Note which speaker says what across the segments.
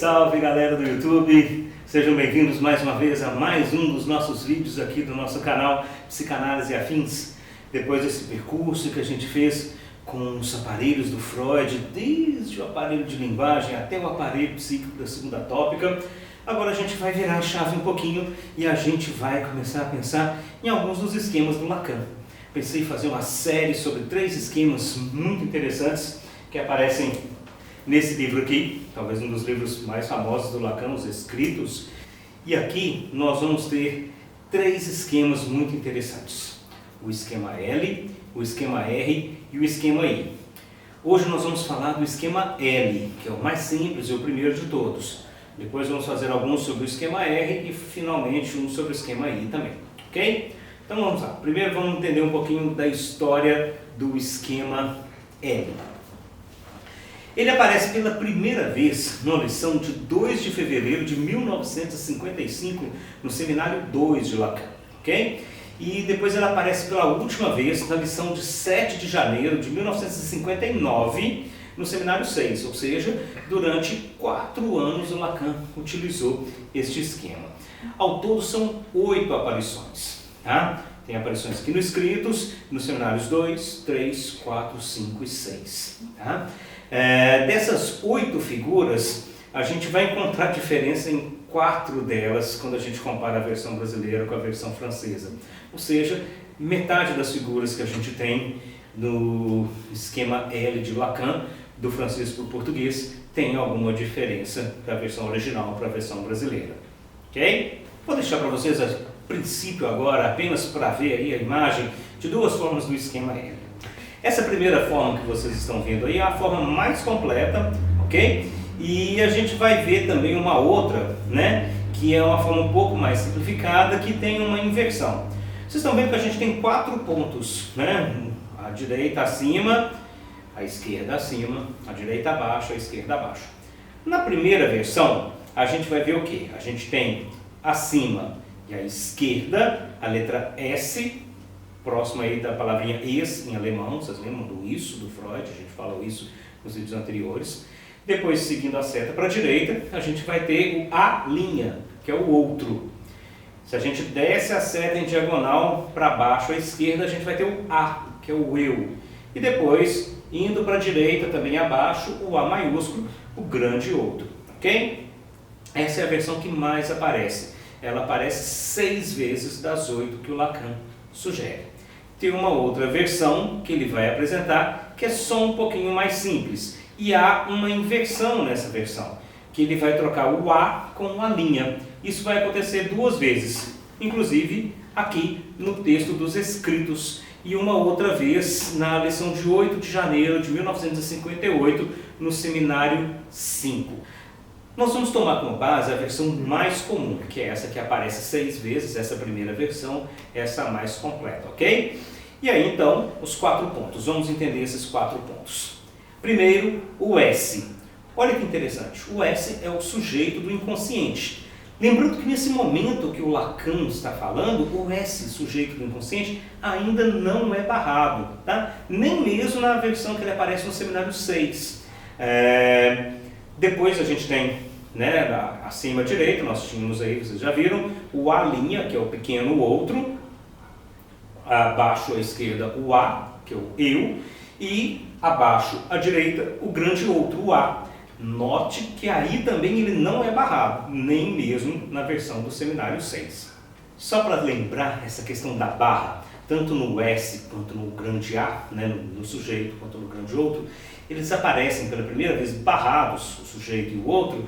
Speaker 1: Salve galera do YouTube, sejam bem-vindos mais uma vez a mais um dos nossos vídeos aqui do nosso canal Psicanálise e Afins. Depois desse percurso que a gente fez com os aparelhos do Freud, desde o aparelho de linguagem até o aparelho psíquico da segunda tópica, agora a gente vai virar a chave um pouquinho e a gente vai começar a pensar em alguns dos esquemas do Lacan. Pensei em fazer uma série sobre 3 esquemas muito interessantes que aparecem nesse livro aqui, talvez um dos livros mais famosos do Lacan, Os Escritos. E aqui nós vamos ter 3 esquemas muito interessantes. O esquema L, o esquema R e o esquema I. Hoje nós vamos falar do esquema L, que é o mais simples e o primeiro de todos. Depois vamos fazer alguns sobre o esquema R e finalmente um sobre o esquema I também, ok? Então vamos lá. Primeiro vamos entender um pouquinho da história do esquema L. Ele aparece pela primeira vez numa lição de 2 de fevereiro de 1955 no Seminário 2 de Lacan, ok? E depois ele aparece pela última vez na lição de 7 de janeiro de 1959 no Seminário 6, ou seja, durante 4 anos o Lacan utilizou este esquema. Ao todo são 8 aparições, tá? Tem aparições aqui nos Escritos, nos Seminários 2, 3, 4, 5 e 6, tá? Dessas 8 figuras, a gente vai encontrar diferença em 4 delas quando a gente compara a versão brasileira com a versão francesa. Ou seja, metade das figuras que a gente tem no esquema L de Lacan, do francês para o português, tem alguma diferença da versão original para a versão brasileira. Ok? Vou deixar para vocês a princípio agora, apenas para ver aí a imagem de 2 formas do esquema L. Essa primeira forma que vocês estão vendo aí é a forma mais completa, ok? E a gente vai ver também uma outra, né? Que é uma forma um pouco mais simplificada, que tem uma inversão. Vocês estão vendo que a gente tem 4 pontos, né? A direita acima, a esquerda acima, a direita abaixo, a esquerda abaixo. Na primeira versão, a gente vai ver o quê? A gente tem acima e à esquerda a letra S, próximo aí da palavrinha es em alemão, vocês lembram do isso, do Freud, a gente falou isso nos vídeos anteriores. Depois, seguindo a seta para a direita, a gente vai ter o A', que é o outro. Se a gente desce a seta em diagonal para baixo à esquerda, a gente vai ter o A, que é o eu. E depois, indo para a direita, também abaixo, o A maiúsculo, o grande outro, ok? Essa é a versão que mais aparece. Ela aparece 6 vezes das 8 que o Lacan sugere. Tem uma outra versão que ele vai apresentar que é só um pouquinho mais simples. E há uma inversão nessa versão, que ele vai trocar o A com o A'. Isso vai acontecer 2 vezes, inclusive aqui no texto dos Escritos, e uma outra vez na lição de 8 de janeiro de 1958, no Seminário 5. Nós vamos tomar como base a versão mais comum, que é essa que aparece 6 vezes, essa primeira versão, essa a mais completa, ok? E aí então, os 4 pontos, vamos entender esses 4 pontos. Primeiro, o S. Olha que interessante, o S é o sujeito do inconsciente. Lembrando que nesse momento que o Lacan está falando, o S, sujeito do inconsciente, ainda não é barrado, tá? Nem mesmo na versão que ele aparece no Seminário 6. Depois a gente tem, né, acima à direita, nós tínhamos aí, vocês já viram, o A', que é o pequeno outro, abaixo à esquerda o A, que é o eu, e abaixo à direita o grande outro, o A. Note que aí também ele não é barrado, nem mesmo na versão do Seminário 6. Só para lembrar essa questão da barra, tanto no S quanto no grande A, né, no sujeito, quanto no grande outro, eles aparecem pela primeira vez barrados, o sujeito e o outro,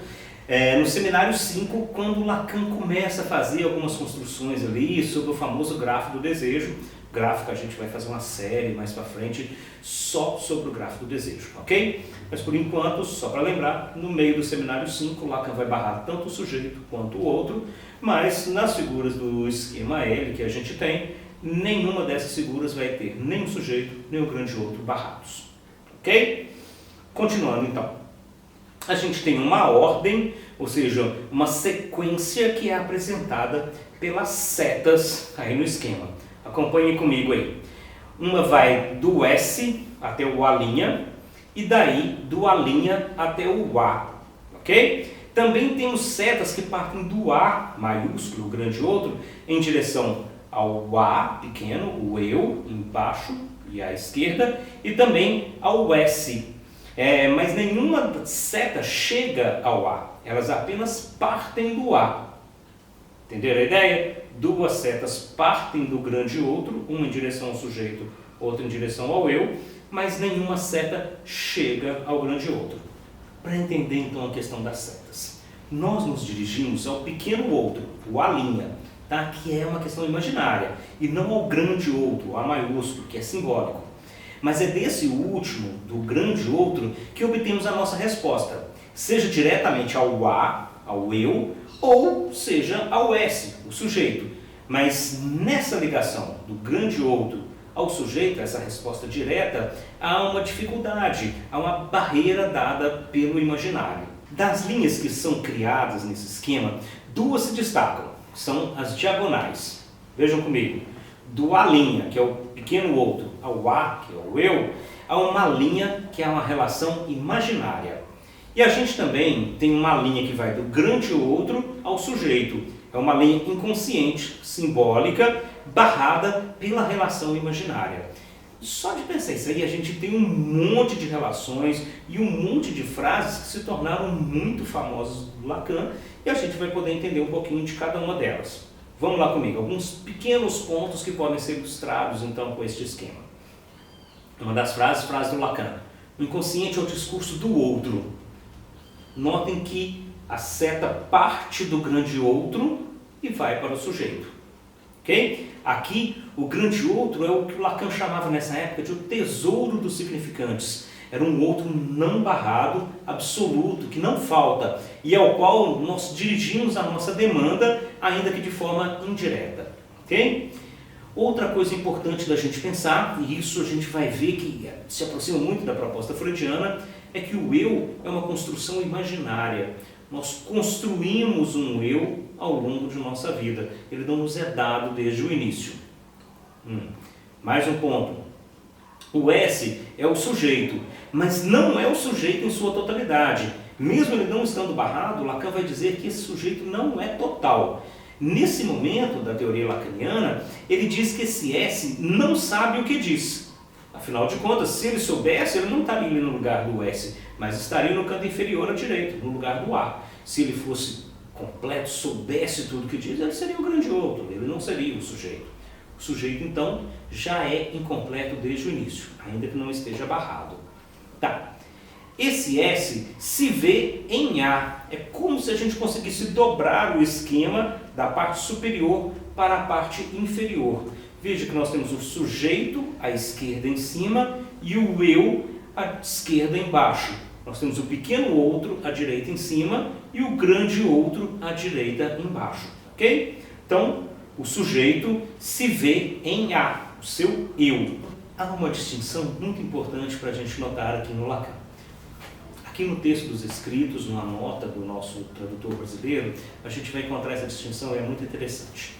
Speaker 1: no Seminário 5, quando Lacan começa a fazer algumas construções ali sobre o famoso grafo do desejo. Gráfico, a gente vai fazer uma série mais para frente só sobre o grafo do desejo, ok? Mas por enquanto, só para lembrar, no meio do Seminário 5, Lacan vai barrar tanto o sujeito quanto o outro, mas nas figuras do esquema L que a gente tem, nenhuma dessas figuras vai ter nem o sujeito, nem o grande outro barrados, ok? Continuando então, a gente tem uma ordem, ou seja, uma sequência que é apresentada pelas setas aí no esquema. Acompanhem comigo aí. Uma vai do S até o A', e daí do A' até o A, ok? Também temos setas que partem do A maiúsculo, o grande outro, em direção ao A pequeno, o eu, embaixo e à esquerda, e também ao S. Mas nenhuma seta chega ao A, elas apenas partem do A. Entenderam a ideia? Duas setas partem do grande outro, uma em direção ao sujeito, outra em direção ao eu, mas nenhuma seta chega ao grande outro. Para entender então a questão das setas, nós nos dirigimos ao pequeno outro, o A', tá? Que é uma questão imaginária, e não ao grande outro, o A maiúsculo, que é simbólico. Mas é desse último, do grande outro, que obtemos a nossa resposta, seja diretamente ao A, ao eu, ou seja ao S, o sujeito. Mas nessa ligação do grande outro ao sujeito, essa resposta direta, há uma dificuldade, há uma barreira dada pelo imaginário. Das linhas que são criadas nesse esquema, duas se destacam, são as diagonais. Vejam comigo, do A', que é o pequeno outro, ao A, que é o eu, há uma linha que é uma relação imaginária. E a gente também tem uma linha que vai do grande outro ao sujeito. É uma linha inconsciente, simbólica, barrada pela relação imaginária. Só de pensar isso aí, a gente tem um monte de relações e um monte de frases que se tornaram muito famosas do Lacan, e a gente vai poder entender um pouquinho de cada uma delas. Vamos lá comigo, alguns pequenos pontos que podem ser ilustrados então com este esquema. Uma das frase do Lacan. O inconsciente é o discurso do outro. Notem que a seta parte do grande outro e vai para o sujeito. Ok? Aqui, o grande outro é o que o Lacan chamava nessa época de o tesouro dos significantes. Era um outro não barrado, absoluto, que não falta, e ao qual nós dirigimos a nossa demanda, ainda que de forma indireta. Ok? Outra coisa importante da gente pensar, e isso a gente vai ver que se aproxima muito da proposta freudiana, é que o eu é uma construção imaginária. Nós construímos um eu ao longo de nossa vida. Ele não nos é dado desde o início. Mais um ponto. O S é o sujeito, mas não é o sujeito em sua totalidade. Mesmo ele não estando barrado, Lacan vai dizer que esse sujeito não é total. Nesse momento da teoria lacaniana, ele diz que esse S não sabe o que diz. Afinal de contas, se ele soubesse, ele não estaria no lugar do S, mas estaria no canto inferior à direita, no lugar do A. Se ele fosse completo, soubesse tudo o que diz, ele seria o grande outro, ele não seria o sujeito. O sujeito, então, já é incompleto desde o início, ainda que não esteja barrado. Tá. Esse S se vê em A. É como se a gente conseguisse dobrar o esquema da parte superior para a parte inferior. Veja que nós temos o sujeito à esquerda em cima e o eu à esquerda embaixo. Nós temos o pequeno outro à direita em cima e o grande outro à direita embaixo. Ok? Então, o sujeito se vê em A, o seu eu. Há uma distinção muito importante para a gente notar aqui no Lacan. Aqui no texto dos escritos, numa nota do nosso tradutor brasileiro, a gente vai encontrar essa distinção e é muito interessante.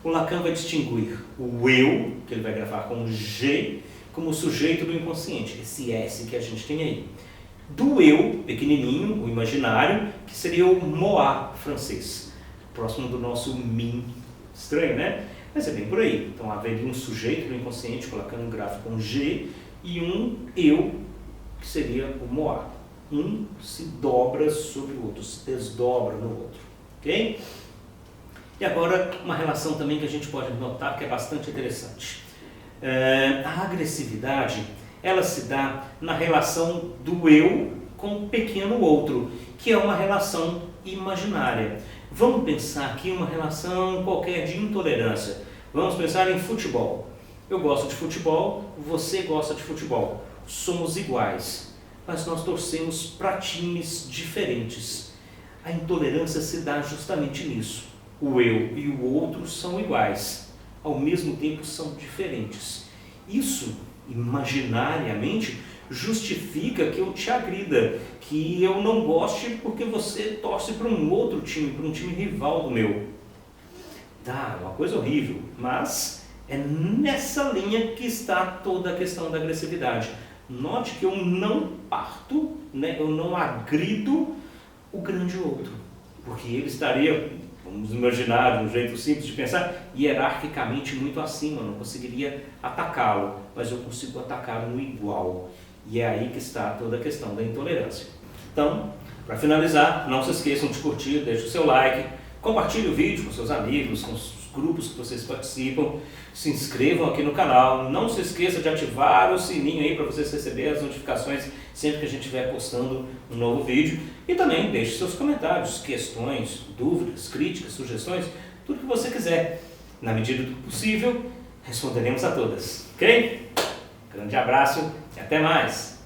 Speaker 1: O Lacan vai distinguir o eu, que ele vai gravar com G, como o sujeito do inconsciente, esse S que a gente tem aí. Do eu, pequenininho, o imaginário, que seria o moi francês, próximo do nosso mim. Estranho, né? Mas é bem por aí. Então haveria um sujeito do inconsciente, colocando um grafo com G, e um eu, que seria o moi. Um se dobra sobre o outro, se desdobra no outro. Ok? E agora, uma relação também que a gente pode notar que é bastante interessante. A agressividade, ela se dá na relação do eu com o pequeno outro, que é uma relação imaginária. Vamos pensar aqui uma relação qualquer de intolerância. Vamos pensar em futebol. Eu gosto de futebol, você gosta de futebol. Somos iguais, mas nós torcemos para times diferentes. A intolerância se dá justamente nisso. O eu e o outro são iguais, ao mesmo tempo são diferentes. Isso, imaginariamente, justifica que eu te agrida, que eu não goste porque você torce para um outro time, para um time rival do meu. Tá, é uma coisa horrível, mas é nessa linha que está toda a questão da agressividade. Note que eu não parto, né, eu não agrido o grande outro, porque ele estaria, vamos imaginar, de um jeito simples de pensar, hierarquicamente muito acima, eu não conseguiria atacá-lo, mas eu consigo atacá-lo no igual. E é aí que está toda a questão da intolerância. Então, para finalizar, não se esqueçam de curtir, deixe o seu like, compartilhe o vídeo com seus amigos, com os grupos que vocês participam, se inscrevam aqui no canal, não se esqueça de ativar o sininho aí para vocês receberem as notificações sempre que a gente estiver postando um novo vídeo, e também deixe seus comentários, questões, dúvidas, críticas, sugestões, tudo que você quiser. Na medida do possível, responderemos a todas, ok? Grande abraço e até mais!